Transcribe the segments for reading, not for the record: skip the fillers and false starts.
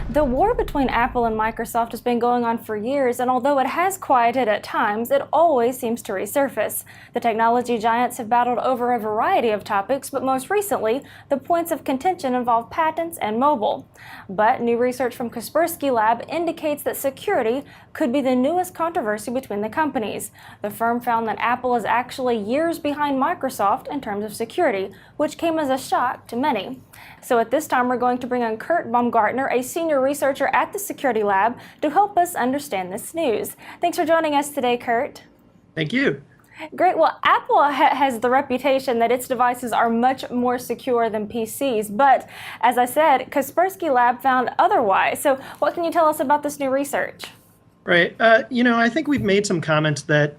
The war between Apple and Microsoft has been going on for years, and although it has quieted at times, it always seems to resurface. The technology giants have battled over a variety of topics, but most recently, the points of contention involve patents and mobile. But new research from Kaspersky Lab indicates that security could be the newest controversy between the companies. The firm found that Apple is actually years behind Microsoft in terms of security, which came as a shock to many. So at this time, we're going to bring on Kurt Baumgartner, a senior researcher at the Security Lab, to help us understand this news. Thanks for joining us today, Kurt. Thank you. Great. Well, Apple has the reputation that its devices are much more secure than PCs. But as I said, Kaspersky Lab found otherwise. So what can you tell us about this new research? Right. I think we've made some comments that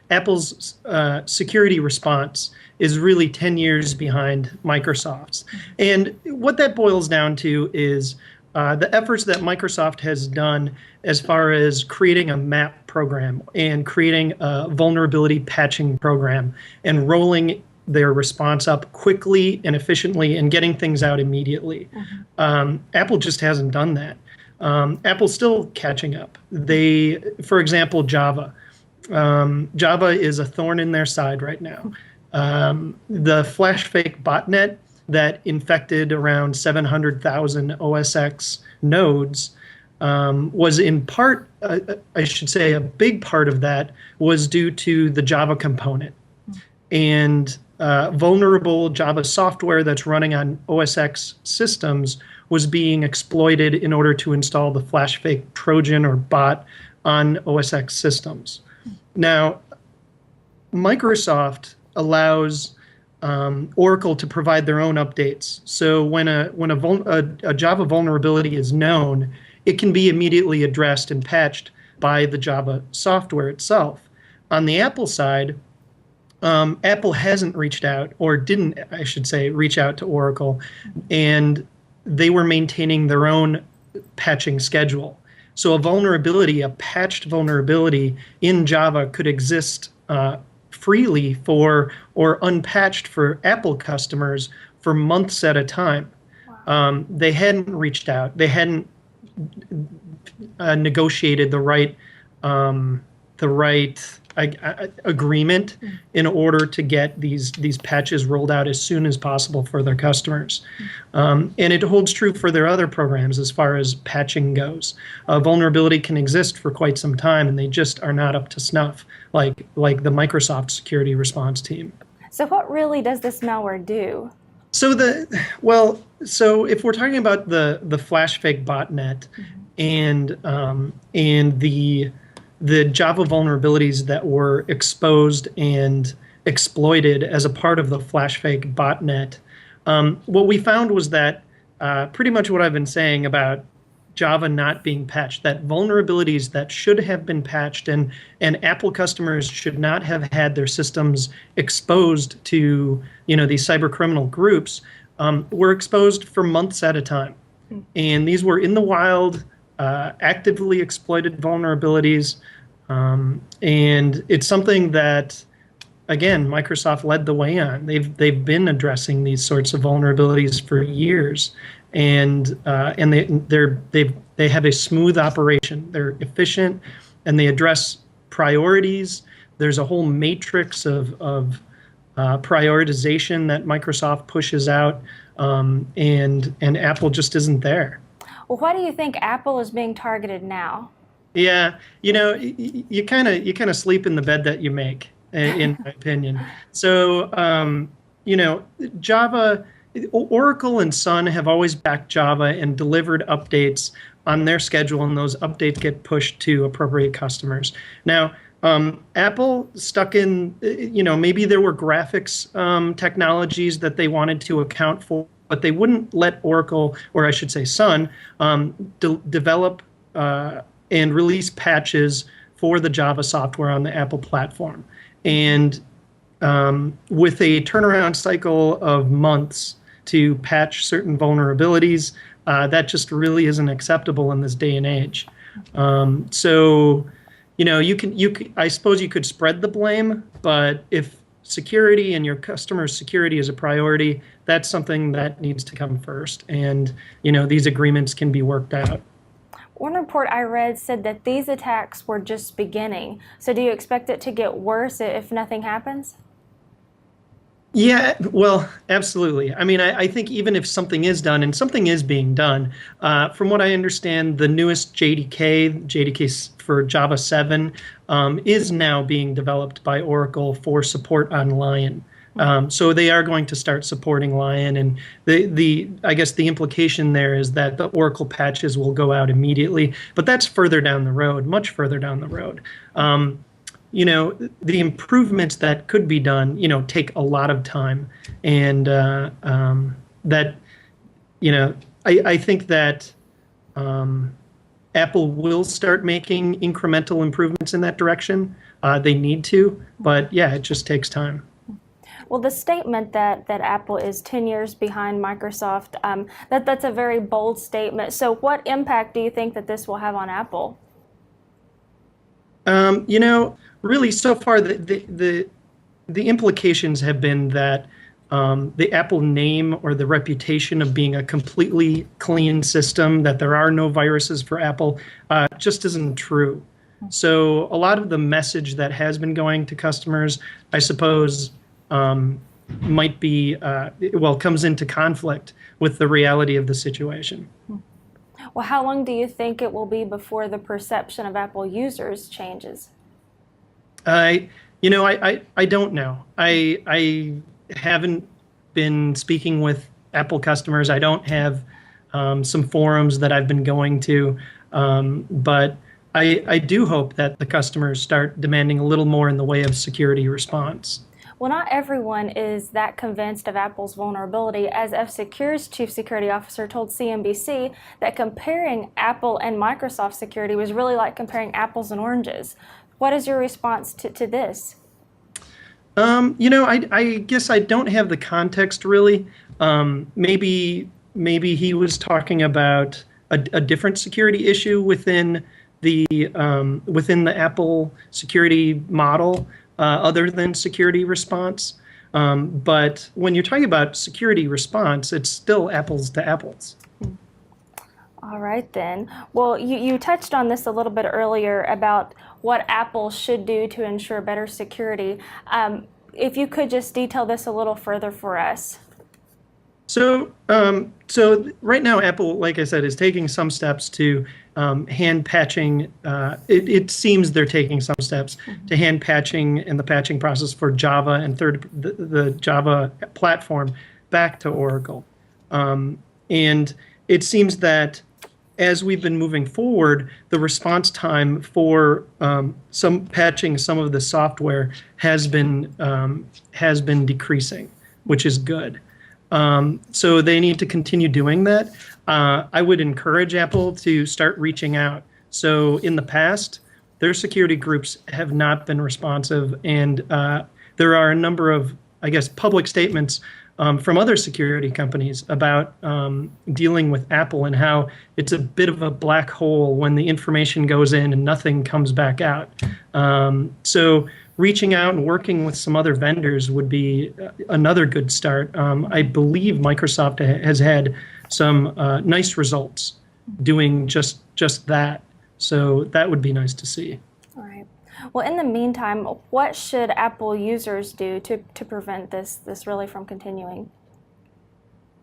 Apple's security response is really 10 years behind Microsoft's. And what that boils down to is the efforts that Microsoft has done as far as creating a map program and creating a vulnerability patching program and rolling their response up quickly and efficiently and getting things out immediately. Apple just hasn't done that. Apple's still catching up. For example, Java. Java is a thorn in their side right now. The flash fake botnet that infected around 700,000 OS X nodes was in part, I should say, a big part of that was due to the Java component. And vulnerable Java software that's running on OS X systems was being exploited in order to install the flash fake Trojan or bot on OS X systems. Now, Microsoft allows Oracle to provide their own updates. So when a Java vulnerability is known, it can be immediately addressed and patched by the Java software itself. On the Apple side, Apple hasn't reached out, or didn't, I should say, reach out to Oracle, and they were maintaining their own patching schedule. So a patched vulnerability in Java could exist freely or unpatched for Apple customers for months at a time. Wow. They hadn't reached out. They hadn't negotiated the right agreement in order to get these patches rolled out as soon as possible for their customers. And it holds true for their other programs as far as patching goes. A vulnerability can exist for quite some time, and they just are not up to snuff, like the Microsoft security response team. So what really does this malware do? So if we're talking about the flash fake botnet and the Java vulnerabilities that were exposed and exploited as a part of the flash fake botnet, what we found was that pretty much what I've been saying about Java not being patched, that vulnerabilities that should have been patched and Apple customers should not have had their systems exposed to these cyber criminal groups, were exposed for months at a time. And these were in the wild, actively exploited vulnerabilities. And it's something that, again, Microsoft led the way on. They've been addressing these sorts of vulnerabilities for years, and they have a smooth operation. They're efficient, and they address priorities. There's a whole matrix of prioritization that Microsoft pushes out, and Apple just isn't there. Well, why do you think Apple is being targeted now? Yeah, you kind of sleep in the bed that you make, in my opinion. So, Java, Oracle and Sun have always backed Java and delivered updates on their schedule, and those updates get pushed to appropriate customers. Now, Apple stuck in, maybe there were graphics technologies that they wanted to account for, but they wouldn't let Oracle, or I should say Sun, develop and release patches for the Java software on the Apple platform. And with a turnaround cycle of months to patch certain vulnerabilities, that just really isn't acceptable in this day and age. So, I suppose you could spread the blame, but if security and your customers' security is a priority, that's something that needs to come first. And, these agreements can be worked out. One report I read said that these attacks were just beginning. So do you expect it to get worse if nothing happens? Yeah, well, absolutely. I mean, I think even if something is done, and something is being done, from what I understand, the newest JDK for Java 7, is now being developed by Oracle for support on Lion. So they are going to start supporting Lion, and I guess the implication there is that the Oracle patches will go out immediately, but that's further down the road, much further down the road. The improvements that could be done, take a lot of time, and I think that Apple will start making incremental improvements in that direction. They need to, but yeah, it just takes time. Well, the statement that Apple is 10 years behind Microsoft, that's a very bold statement. So what impact do you think that this will have on Apple? Really, so far, the implications have been that the Apple name or the reputation of being a completely clean system, that there are no viruses for Apple, just isn't true. So a lot of the message that has been going to customers, I suppose, might be, comes into conflict with the reality of the situation. Well, how long do you think it will be before the perception of Apple users changes? I don't know. I haven't been speaking with Apple customers. I don't have some forums that I've been going to, but I do hope that the customers start demanding a little more in the way of security response. Well, not everyone is that convinced of Apple's vulnerability, as F-Secure's chief security officer told CNBC that comparing Apple and Microsoft security was really like comparing apples and oranges. What is your response to this? I guess I don't have the context really. Maybe he was talking about a different security issue within the Apple security model, other than security response. But when you're talking about security response, it's still apples to apples. All right, then. Well, you touched on this a little bit earlier about what Apple should do to ensure better security. If you could just detail this a little further for us. So right now, Apple, like I said, is taking some steps to hand patching. It seems they're taking some steps to hand patching and the patching process for Java and the Java platform back to Oracle. And it seems that as we've been moving forward, the response time for some patching some of the software has been decreasing, which is good. So they need to continue doing that. I would encourage Apple to start reaching out. So in the past, their security groups have not been responsive, and there are a number of, I guess, public statements from other security companies about dealing with Apple and how it's a bit of a black hole when the information goes in and nothing comes back out. So reaching out and working with some other vendors would be another good start. I believe Microsoft has had some nice results doing just that. So that would be nice to see. All right. Well, in the meantime, what should Apple users do to prevent this really from continuing?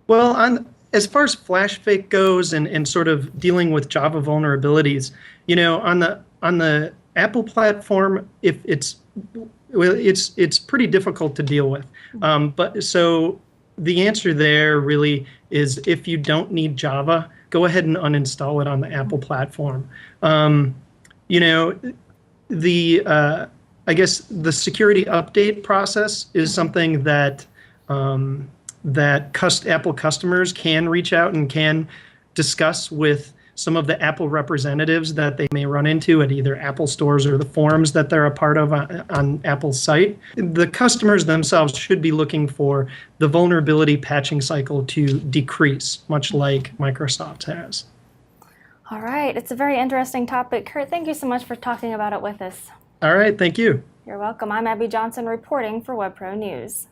Well, as far as FlashFake goes and sort of dealing with Java vulnerabilities, on the Apple platform, if it's pretty difficult to deal with. But so the answer there really is, if you don't need Java, go ahead and uninstall it on the Apple platform. I guess the security update process is something that Apple customers can reach out and can discuss with some of the Apple representatives that they may run into at either Apple stores or the forums that they're a part of on Apple's site. The customers themselves should be looking for the vulnerability patching cycle to decrease, much like Microsoft has. All right, it's a very interesting topic. Kurt, thank you so much for talking about it with us. All right, thank you. You're welcome. I'm Abby Johnson reporting for WebProNews.